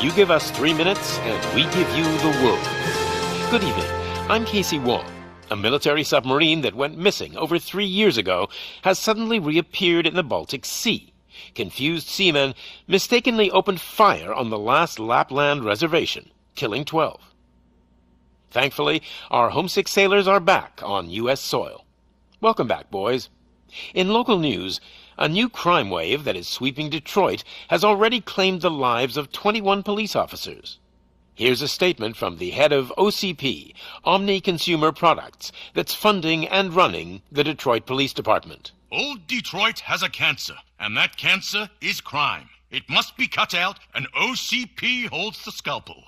You give us 3 minutes, and we give you the world. Good evening. I'm Casey Wong. A military submarine that went missing over 3 years ago has suddenly reappeared in the Baltic Sea. Confused seamen mistakenly opened fire on the last Lapland reservation, killing 12. Thankfully, our homesick sailors are back on U.S. soil. Welcome back, boys. In local news, a new crime wave that is sweeping Detroit has already claimed the lives of 21 police officers. Here's a statement from the head of OCP, Omni Consumer Products, that's funding and running the Detroit Police Department. Old Detroit has a cancer, and that cancer is crime. It must be cut out, and OCP holds the scalpel.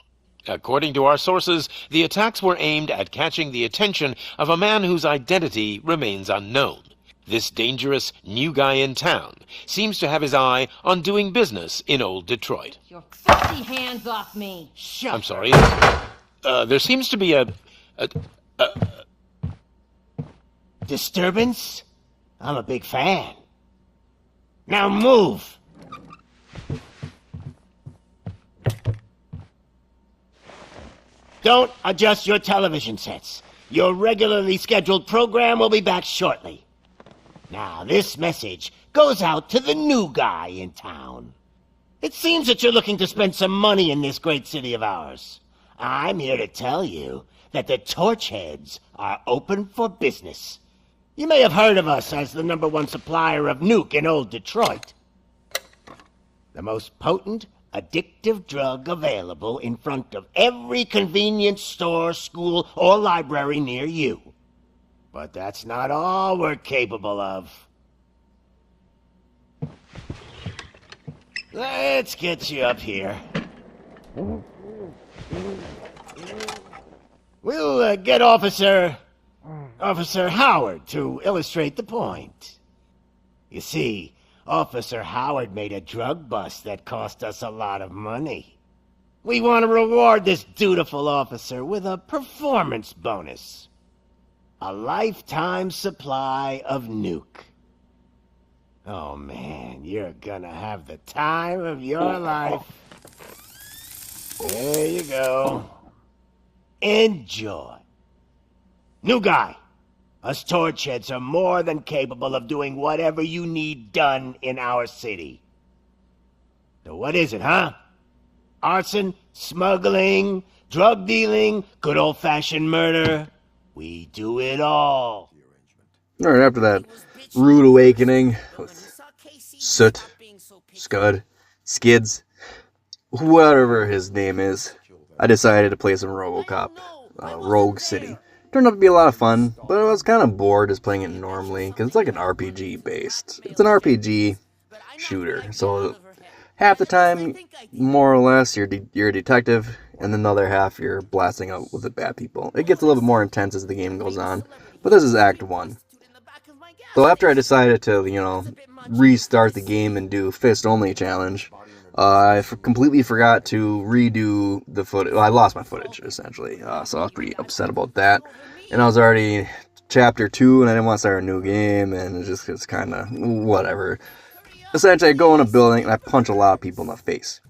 According to our sources, the attacks were aimed at catching the attention of a man whose identity remains unknown. This dangerous new guy in town seems to have his eye on doing business in old Detroit. Your filthy hands off me! Shut I'm sorry. There seems to be a disturbance? I'm a big fan. Now move! Don't adjust your television sets. Your regularly scheduled program will be back shortly. Now, this message goes out to the new guy in town. It seems that you're looking to spend some money in this great city of ours. I'm here to tell you that the Torchheads are open for business. You may have heard of us as the #1 supplier of nuke in old Detroit. The most potent, addictive drug available in front of every convenience store, school, or library near you. But that's not all we're capable of. Let's get you up here. We'll get Officer Howard to illustrate the point. You see, Officer Howard made a drug bust that cost us a lot of money. We want to reward this dutiful officer with a performance bonus. A lifetime supply of nuke. Oh man, you're gonna have the time of your life. There you go. Enjoy. New guy, us Torchheads are more than capable of doing whatever you need done in our city. So what is it, huh? Arson, smuggling, drug dealing, good old-fashioned murder? We do it all. Alright, after that rude awakening with Soot, Scud, Skids, whatever his name is, I decided to play some Robocop, Rogue City. Turned out to be a lot of fun, but I was kind of bored just playing it normally, because it's like an RPG based. It's an RPG shooter, so half the time, more or less, you're a detective, and then the other half you're blasting out with the bad people. It gets a little bit more intense as the game goes on, but this is Act 1. So after I decided to, restart the game and do fist-only challenge, I completely forgot to redo the footage. Well, I lost my footage, essentially, so I was pretty upset about that. And I was already Chapter 2, and I didn't want to start a new game, and it's kind of whatever. Essentially, I go in a building, and I punch a lot of people in the face.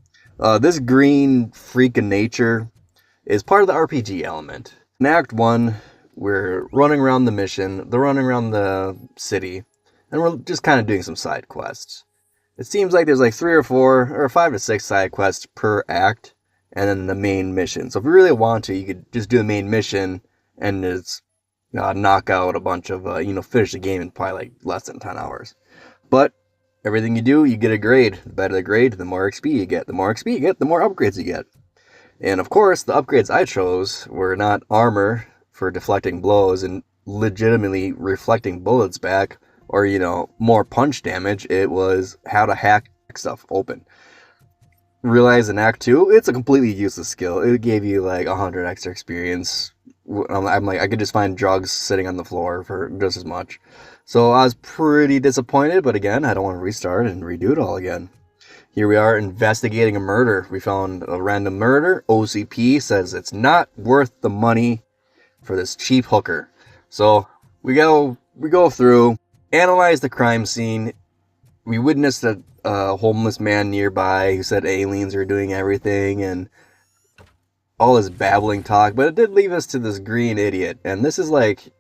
This green freak of nature is part of the RPG element. In Act 1, we're running around the mission, they're running around the city, and we're just kind of doing some side quests. It seems like there's like 3 or 4, or 5 to 6 side quests per act, and then the main mission. So if you really want to, you could just do the main mission, and just knock out a bunch of, finish the game in probably like less than 10 hours. But everything you do, you get a grade. The better the grade, the more XP you get. The more XP you get, the more upgrades you get. And of course, the upgrades I chose were not armor for deflecting blows and legitimately reflecting bullets back, or, more punch damage. It was how to hack stuff open. Realize in Act 2, it's a completely useless skill. It gave you like 100 extra experience. I'm like, I could just find drugs sitting on the floor for just as much. So I was pretty disappointed, but again, I don't want to restart and redo it all again. Here we are investigating a murder. We found a random murder. OCP says it's not worth the money for this cheap hooker. So we go through, analyze the crime scene. We witnessed a a homeless man nearby who said aliens are doing everything and all this babbling talk, but it did leave us to this green idiot. And this is like,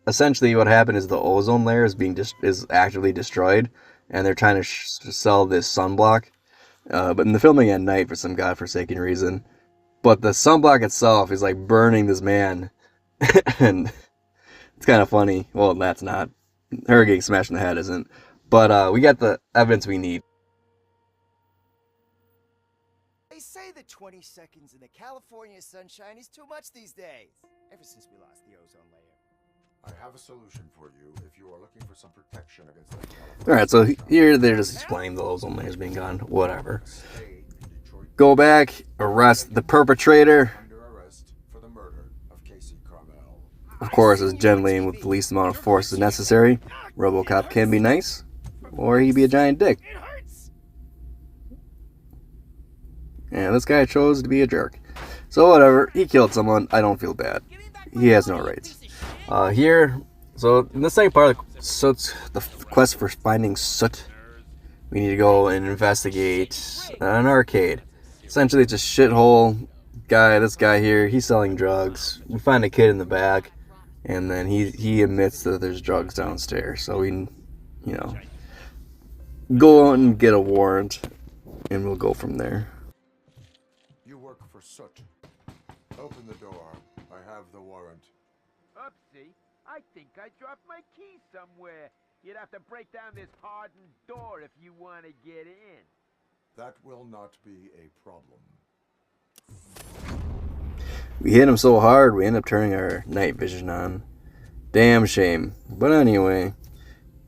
essentially what happened is the ozone layer is actively destroyed, and they're trying to sell this sunblock. But in the filming at night for some godforsaken reason. But the sunblock itself is like burning this man. And it's kind of funny. Well, that's not. Her getting smashed in the head isn't. But we got the evidence we need. They say that 20 seconds in the California sunshine is too much these days. Ever since we lost the ozone layer. I have a solution for you if you are looking for some protection against that. Alright, so here they're just explaining the ozone layer's being gone. Whatever. Go back, arrest the perpetrator. Under arrest for the murder of Casey Carmel. Of course, as gently and with the least amount of force as necessary. Robocop can be nice, or he be a giant dick. And this guy chose to be a jerk. So whatever, he killed someone, I don't feel bad. He has no rights. Here, so in the second part of the quest for finding Soot, we need to go and investigate an arcade. Essentially, it's a shithole guy. This guy here, he's selling drugs. We find a kid in the back, and then he admits that there's drugs downstairs. So we, go out and get a warrant, and we'll go from there. You work for Soot. Open the door. I have the warrant. Oopsie, I think I dropped my key somewhere. You'd have to break down this hardened door if you want to get in. That will not be a problem. We hit him so hard, we end up turning our night vision on. Damn shame. But anyway,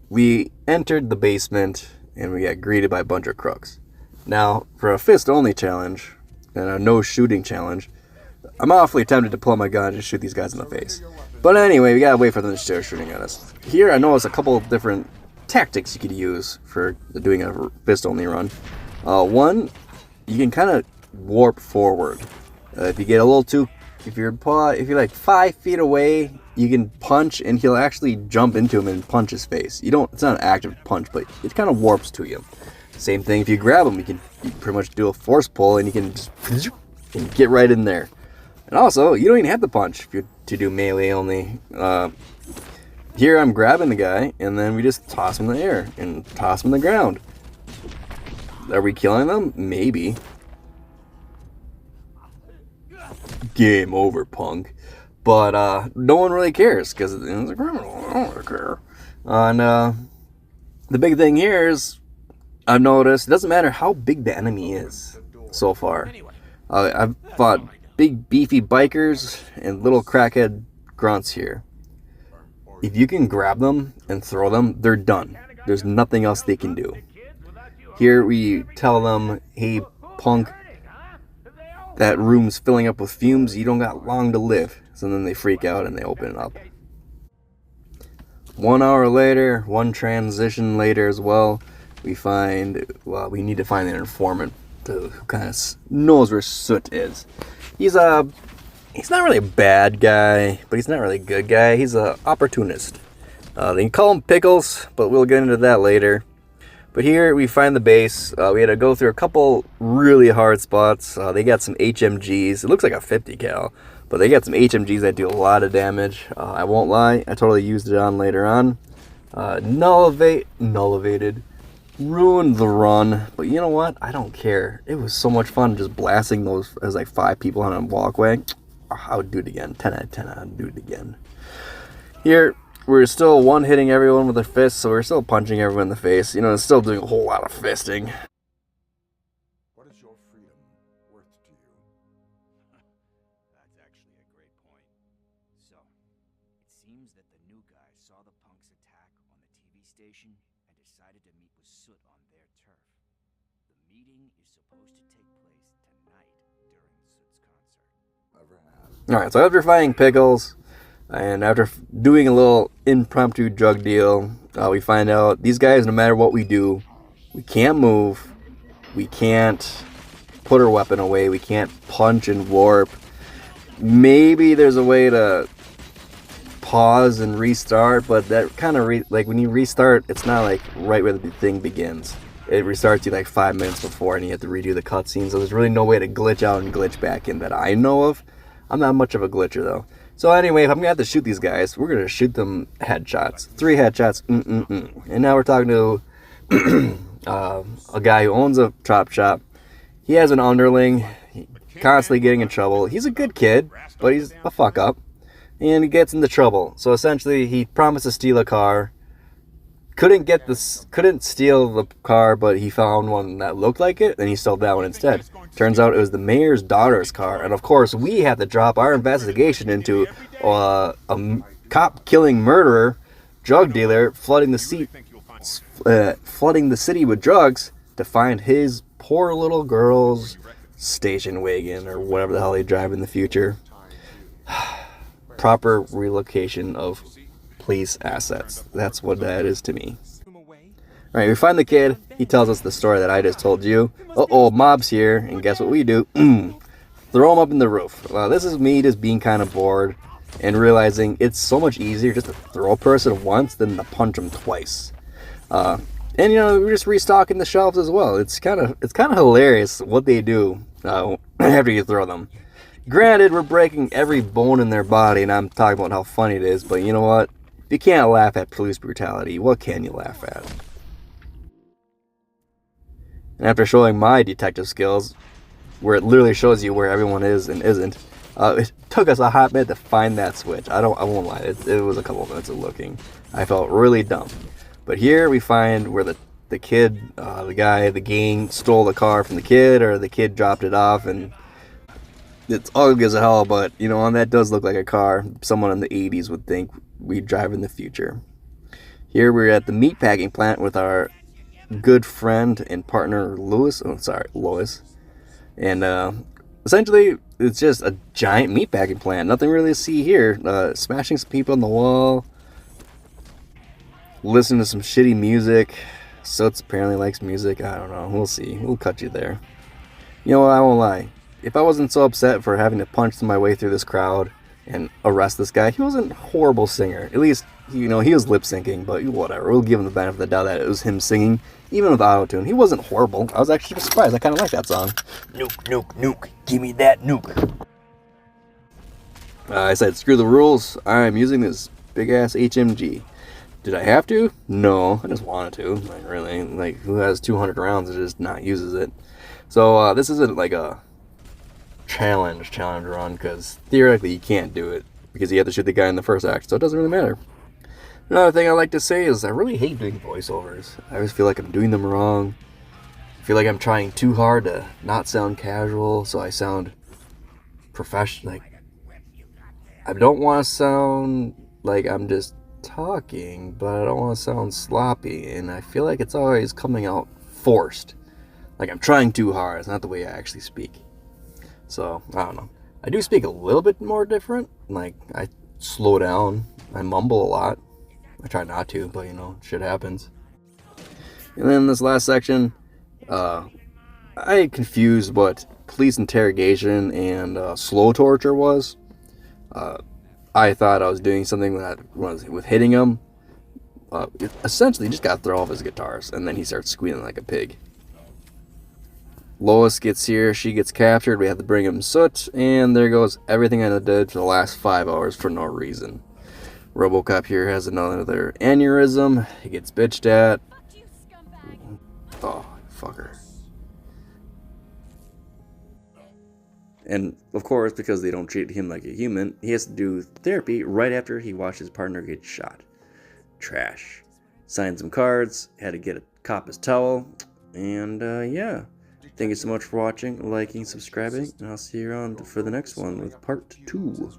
we entered the basement, and we got greeted by a bunch of crooks. Now, for a fist-only challenge, and a no-shooting challenge, I'm awfully tempted to pull my gun and just shoot these guys in the face. But anyway, we gotta wait for them to start shooting at us. Here, I noticed a couple of different tactics you could use for doing a fist-only run. One, you can kind of warp forward. If you get a little too, if you're like 5 feet away, you can punch, and he'll actually jump into him and punch his face. It's not an active punch, but it kind of warps to you. Same thing if you grab him, you pretty much do a force pull, and you can just get right in there. And also, you don't even have to punch if you're to do melee only. Here I'm grabbing the guy, and then we just toss him in the air and toss him on the ground. Are we killing them? Maybe. Game over, punk. But no one really cares because it's a criminal. I don't really care. And the big thing here is, I've noticed it doesn't matter how big the enemy is so far. I've fought big beefy bikers and little crackhead grunts here. If you can grab them and throw them, they're done. There's nothing else they can do. Here we tell them, hey punk, that room's filling up with fumes, you don't got long to live. So then they freak out and they open it up. 1 hour later, one transition later as well, we need to find an informant who kind of knows where Soot is. He's not really a bad guy, but he's not really a good guy. He's an opportunist. They can call him Pickles, but we'll get into that later. But here we find the base. We had to go through a couple really hard spots. They got some HMGs. It looks like a 50 cal, but they got some HMGs that do a lot of damage. I won't lie, I totally used it on later on. Nullivated. Ruined the run, but you know what? I don't care. It was so much fun just blasting those as like 5 people on a walkway. I would do it again. 10 out of 10, I'd do it again. Here, we're still one-hitting everyone with our fists, so we're still punching everyone in the face. It's still doing a whole lot of fisting. What is your freedom worth to you? That's actually a great point. So, it seems that the new guy saw the punk's attack on the TV station and decided to meet with Soot on their turf. The meeting is supposed to take place tonight during Soot's concert. Alright, so after fighting Pickles, and after doing a little impromptu drug deal, we find out these guys, no matter what we do, we can't move, we can't put our weapon away, we can't punch and warp. Maybe there's a way to pause and restart, but that kind of like when you restart, it's not like right where the thing begins. it restarts you like 5 minutes before, and you have to redo the cutscene. So there's really no way to glitch out and glitch back in that I know of. I'm not much of a glitcher though. So anyway, if I'm gonna have to shoot these guys, we're gonna shoot them headshots. 3 headshots. And now we're talking to a guy who owns a chop shop. He has an underling, constantly getting in trouble. He's a good kid, but he's a fuck up, and he gets into trouble. So essentially, he promised to steal a car. Couldn't steal the car, but he found one that looked like it, and he stole that one instead. Turns out it was the mayor's daughter's car, and of course we have to drop our investigation into a cop killing murderer, drug dealer, flooding the city with drugs to find his poor little girl's station wagon or whatever the hell they drive in the future. Proper relocation of police assets. That's what that is to me. Alright, we find the kid. He tells us the story that I just told you. Uh-oh, mob's here. And guess what we do? Throw him up in the roof. Well, this is me just being kind of bored and realizing it's so much easier just to throw a person once than to punch them twice. And you know, we're just restocking the shelves as well. It's kind of hilarious what they do after you throw them. Granted, we're breaking every bone in their body, and I'm talking about how funny it is, but you know what? If you can't laugh at police brutality, what can you laugh at? And after showing my detective skills, where it literally shows you where everyone is and isn't, it took us a hot minute to find that switch. I won't lie, it was a couple of minutes of looking. I felt really dumb. But here we find where the kid, the gang stole the car from the kid, or the kid dropped it off, and it's ugly as hell, but you know, and that does look like a car someone in the 80s would think we'd drive in the future. Here we're at the meatpacking plant with our good friend and partner Lois. And essentially it's just a giant meatpacking plant. Nothing really to see here. Smashing some people on the wall, listening to some shitty music. Suits apparently likes music. I don't know, we'll see. We'll cut you there. You know what, I won't lie, if I wasn't so upset for having to punch my way through this crowd and arrest this guy, he wasn't a horrible singer. At least, you know, he was lip syncing, but whatever. We'll give him the benefit of the doubt that it was him singing, even with auto-tune. He wasn't horrible. I was actually surprised. I kind of like that song. Nuke, nuke, nuke. Give me that nuke. I said, screw the rules. I'm using this big-ass HMG. Did I have to? No, I just wanted to. Like, really. Like, who has 200 rounds and just not uses it? So, this isn't like a challenge run, because theoretically you can't do it because you have to shoot the guy in the first act, so it doesn't really matter. Another thing I like to say is I really hate doing voiceovers. I always feel like I'm doing them wrong. I feel like I'm trying too hard to not sound casual, so I sound professional. Like, I don't want to sound like I'm just talking, but I don't want to sound sloppy, and I feel like it's always coming out forced. Like I'm trying too hard. It's not the way I actually speak. So, I don't know. I do speak a little bit more different. Like, I slow down. I mumble a lot. I try not to, but, you know, shit happens. And then this last section, I confused what police interrogation and slow torture was. I thought I was doing something with hitting him. Essentially, you just gotta throw off his guitars, and then he starts squealing like a pig. Lois gets here, she gets captured, we have to bring him soot, and there goes everything I did for the last 5 hours for no reason. Robocop here has another aneurysm, he gets bitched at. Oh, fucker. And, of course, because they don't treat him like a human, he has to do therapy right after he watched his partner get shot. Trash. Signed some cards, had to get a cop his towel, and, yeah. Thank you so much for watching, liking, subscribing, and I'll see you around for the next one with part 2.